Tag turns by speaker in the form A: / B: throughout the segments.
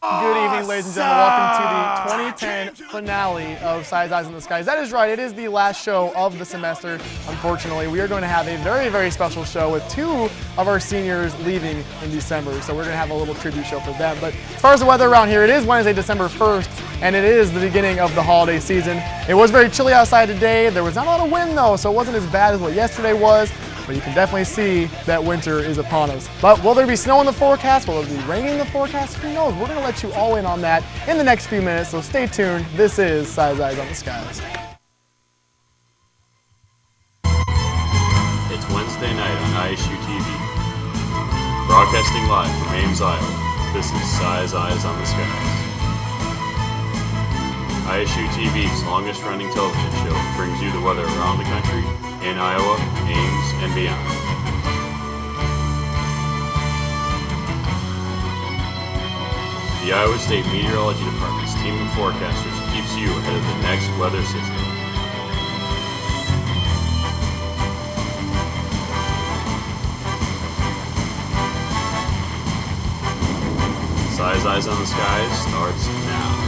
A: Good evening, ladies and gentlemen. Welcome to the 2010 finale of Size Eyes in the Skies. That is right, it is the last show of the semester. Unfortunately, we are going to have a very, very special show with two of our seniors leaving in December. So we're going to have a little tribute show for them. But as far as the weather around here, it is Wednesday, December 1st, and it is the beginning of the holiday season. It was very chilly outside today. There was not a lot of wind though, so it wasn't as bad as what yesterday was. But you can definitely see that winter is upon us. But will there be snow in the forecast? Will there be rain in the forecast? Who knows? We're going to let you all in on that in the next few minutes, so stay tuned. This is Size Eyes on the Skies.
B: It's Wednesday night on ISU TV. Broadcasting live from Ames, Iowa, this is Size Eyes on the Skies. ISU TV's longest-running television show brings you the weather around the country, in Iowa, Ames, and beyond. The Iowa State Meteorology Department's team of forecasters keeps you ahead of the next weather system. Size Eyes on the Skies starts now.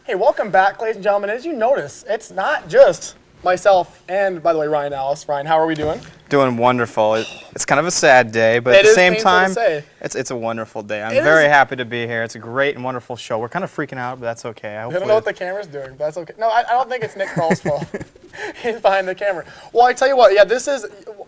A: Hey, welcome back, ladies and gentlemen. As you notice, it's not just myself and, by the way, Ryan Alliss. Ryan, how are we doing?
C: Doing wonderful. It's kind of a sad day, but at the same time, it's a wonderful day. I'm very happy to be here. It's a great and wonderful show. We're kind of freaking out, but that's okay. I
A: don't know what the camera's doing, but that's okay. No, I don't think it's Nick Kroll's fault. He's behind the camera. Well, I tell you what, yeah, this is,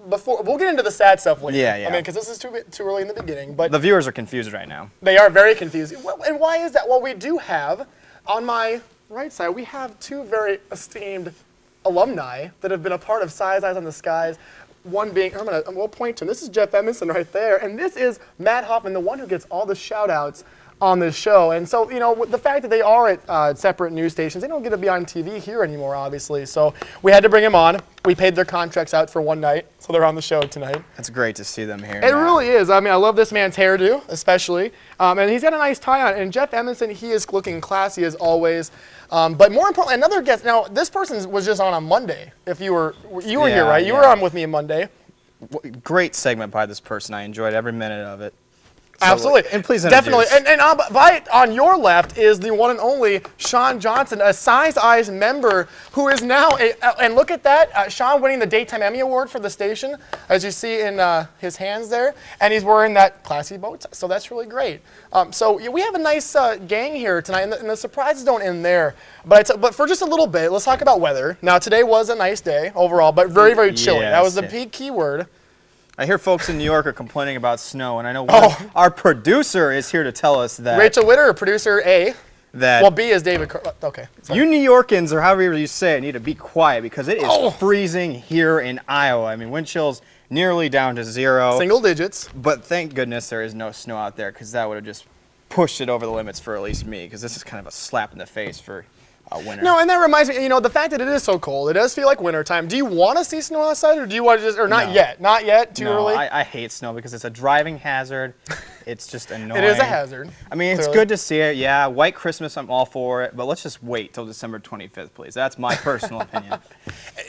A: before, we'll get into the sad stuff later.
C: Yeah.
A: I mean, because this is too early in the beginning. But
C: the viewers are confused right now.
A: They are very confused. And why is that? Well, we do have, on my right side, we have two very esteemed alumni that have been a part of Size Eyes on the Skies. One being, we'll point to him. This is Jeff Emerson right there, and this is Matt Hoffman, the one who gets all the shout-outs on this show. And so, you know, the fact that they are at separate news stations, they don't get to be on TV here anymore, obviously. So we had to bring them on. We paid their contracts out for one night, so they're on the show tonight.
C: It's great to see them here.
A: It really is. I mean, I love this man's hairdo, especially. And he's got a nice tie on. And Jeff Emerson, he is looking classy as always. But more importantly, another guest. Now, this person was just on Monday. If you were here, right? You were on with me on Monday.
C: Great segment by this person. I enjoyed every minute of it. So,
A: absolutely.
C: And please introduce.
A: Definitely. And on your left is the one and only Sean Johnson, a Size Eyes member who is now, and look at that, Sean winning the Daytime Emmy Award for the station, as you see in his hands there, and he's wearing that classy bow tie, so that's really great. So we have a nice gang here tonight, and the surprises don't end there. But for just a little bit, let's talk about weather. Now, today was a nice day overall, but very, very chilly.
C: Yes,
A: that was the key word.
C: I hear folks in New York are complaining about snow, and I know our producer is here to tell us that.
A: Rachel Witter, producer A. Well, B is David. Okay. Sorry.
C: You New Yorkans, or however you say it, need to be quiet because it is freezing here in Iowa. I mean, wind chills nearly down to 0.
A: Single digits.
C: But thank goodness there is no snow out there because that would have just pushed it over the limits for at least me because this is kind of a slap in the face for winter.
A: No, and that reminds me, you know, the fact that it is so cold, it does feel like winter time. Do you want to see snow outside, or do you want to just, or not yet? Not yet? Too early?
C: I hate snow because it's a driving hazard. It's just annoying.
A: It is a hazard.
C: I mean, it's good to see it. Yeah, White Christmas, I'm all for it. But let's just wait till December 25th, please. That's my personal opinion.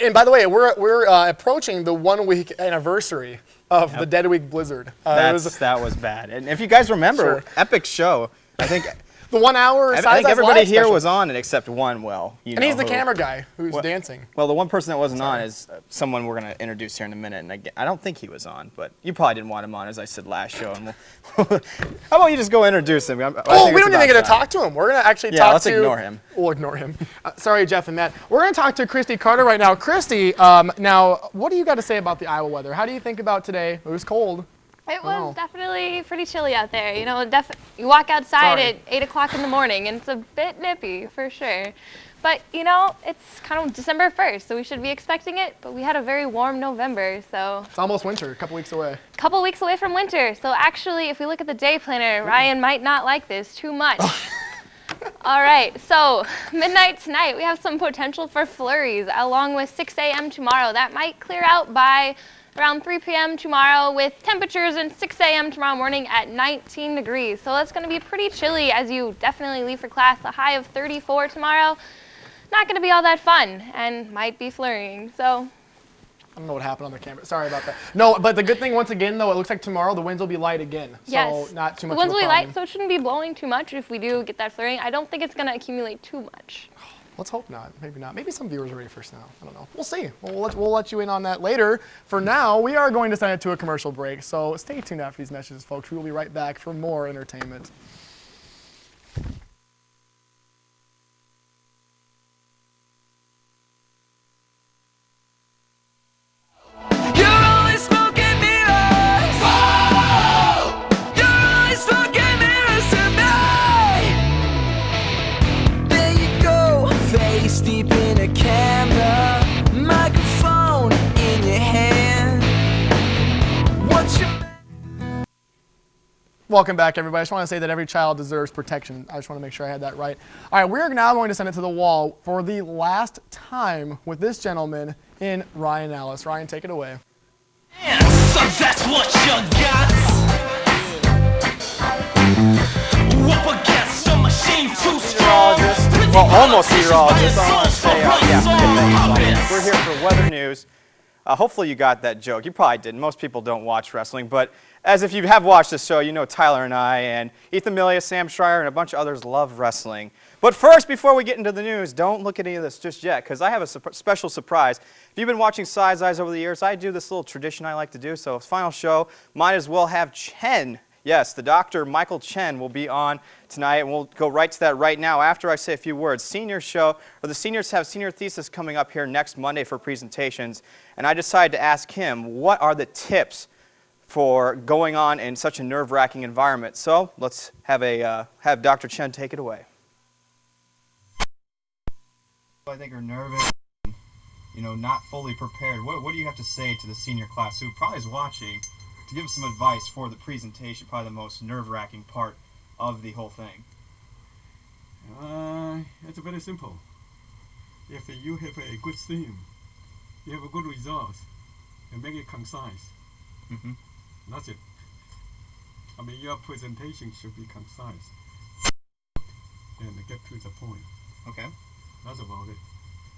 A: And by the way, we're approaching the 1-week anniversary of the Dead Week blizzard.
C: That was bad. And if you guys remember, epic show. I think.
A: The 1 hour
C: I think everybody here was on it except one,
A: and he's the camera guy who's dancing.
C: Well, the one person that wasn't on is someone we're going to introduce here in a minute, and I don't think he was on, but you probably didn't want him on, as I said last show. And how about you just go introduce him?
A: We don't even get to talk to him. We're going to actually talk to...
C: let's ignore him.
A: We'll ignore him. Sorry, Jeff and Matt. We're going to talk to Kristy Carter right now. Kristy, now, what do you got to say about the Iowa weather? How do you think about today? It was cold.
D: It was definitely pretty chilly out there. You know, you walk outside at 8 o'clock in the morning, and it's a bit nippy for sure. But, you know, it's kind of December 1st, so we should be expecting it. But we had a very warm November, so...
A: It's almost winter, a couple weeks away.
D: A couple weeks away from winter. So actually, if we look at the day planner, Ryan might not like this too much. All right, so midnight tonight, we have some potential for flurries, along with 6 a.m. tomorrow. That might clear out by around 3 p.m. tomorrow, with temperatures in 6 a.m. tomorrow morning at 19 degrees. So that's going to be pretty chilly as you definitely leave for class. A high of 34 tomorrow. Not going to be all that fun and might be flurrying. So
A: don't know what happened on the camera. Sorry about that. No, but the good thing, once again, though, it looks like tomorrow the winds will be light again.
D: Yes.
A: So not too much
D: The winds
A: of a
D: will be
A: problem.
D: light, so it shouldn't be blowing too much if we do get that flurry. I don't think it's going to accumulate too much.
A: Let's hope not. Maybe not. Maybe some viewers are ready for snow. I don't know. We'll see. We'll let you in on that later. For now, we are going to send it to a commercial break. So stay tuned after these messages, folks. We will be right back for more entertainment.
E: Deep in a camera, microphone in your hand. What's your...
A: Welcome back, everybody. I just want to say that every child deserves protection. I just want to make sure I had that right. All right, we're now going to send it to the wall for the last time with this gentleman in Ryan Alliss. Ryan, take it away.
E: So that's what you got. Up against a machine too strong.
C: Well, almost meteorologist. I want to say, yeah, we're here for weather news. Hopefully you got that joke. You probably didn't. Most people don't watch wrestling, but as if you have watched this show, you know Tyler and I and Ethan Milia, Sam Schreier, and a bunch of others love wrestling. But first, before we get into the news, don't look at any of this just yet, because I have a special surprise. If you've been watching Size Eyes over the years, I do this little tradition I like to do. So final show, might as well have Chen. Yes, the Dr. Michael Chen will be on tonight, and we'll go right to that right now after I say a few words. Senior show, or the seniors have senior thesis coming up here next Monday for presentations, and I decided to ask him what are the tips for going on in such a nerve-wracking environment. So let's have Dr. Chen take it away.
F: I think are nervous, not fully prepared. What do you have to say to the senior class who probably is watching to give some advice for the presentation, probably the most nerve-wracking part of the whole thing?
G: It's very simple. If you have a good theme, you have a good result, and make it concise. That's it. I mean, your presentation should be concise and get to the point.
F: Okay.
G: That's about it.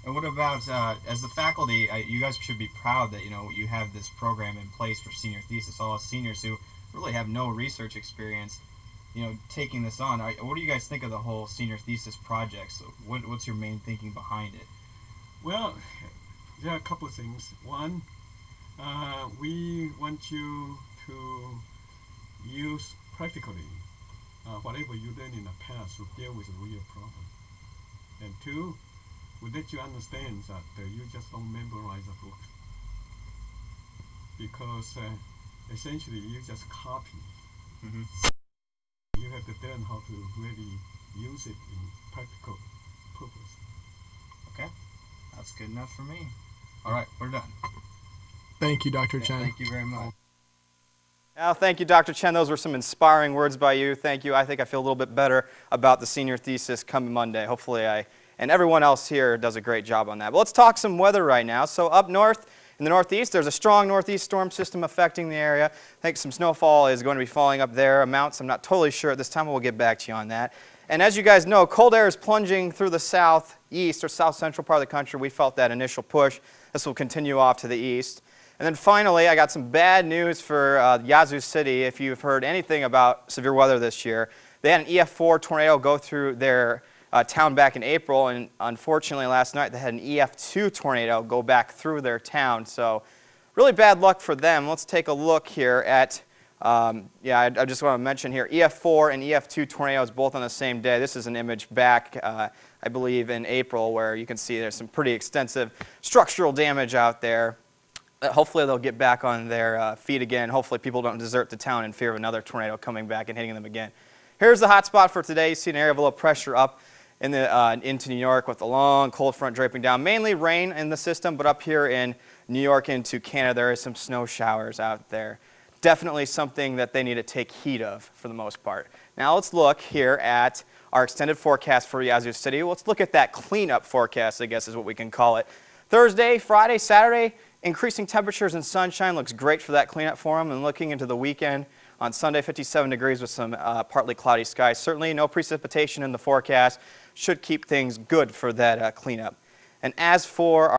F: And what about, as the faculty, you guys should be proud that, you have this program in place for senior thesis, all us seniors who really have no research experience, taking this on. What do you guys think of the whole senior thesis project? So what's your main thinking behind it?
G: Well, there are a couple of things. One, we want you to use practically whatever you learned in the past to deal with a real problem. And two, we let you understand that you just don't memorize a book, because essentially you just copy. You have to learn how to really use it in practical purpose.
F: Okay, that's good enough for me. All right, we're done.
A: Thank you, Dr. Chen.
F: Thank you very much.
C: Now, thank you, Dr. Chen. Those were some inspiring words by you. Thank you. I think I feel a little bit better about the senior thesis coming Monday. Hopefully and everyone else here does a great job on that. But let's talk some weather right now. So up north in the northeast, there's a strong northeast storm system affecting the area. I think some snowfall is going to be falling up there. Amounts, I'm not totally sure at this time, but we'll get back to you on that. And as you guys know, cold air is plunging through the southeast or south central part of the country. We felt that initial push. This will continue off to the east. And then finally, I got some bad news for Yazoo City. If you've heard anything about severe weather this year, they had an EF4 tornado go through their town back in April, and unfortunately last night they had an EF2 tornado go back through their town. So really bad luck for them. Let's take a look here at, I just want to mention here, EF4 and EF2 tornadoes both on the same day. This is an image back, I believe, in April, where you can see there's some pretty extensive structural damage out there. Hopefully they'll get back on their feet again. Hopefully people don't desert the town in fear of another tornado coming back and hitting them again. Here's the hot spot for today. You see an area of low pressure up into New York with a long cold front draping down. Mainly rain in the system, but up here in New York into Canada, there is some snow showers out there. Definitely something that they need to take heed of for the most part. Now let's look here at our extended forecast for Yazoo City. Let's look at that cleanup forecast, I guess is what we can call it. Thursday, Friday, Saturday, increasing temperatures and sunshine looks great for that cleanup for them. And looking into the weekend, on Sunday, 57 degrees with some partly cloudy skies. Certainly no precipitation in the forecast. Should keep things good for that cleanup. And as for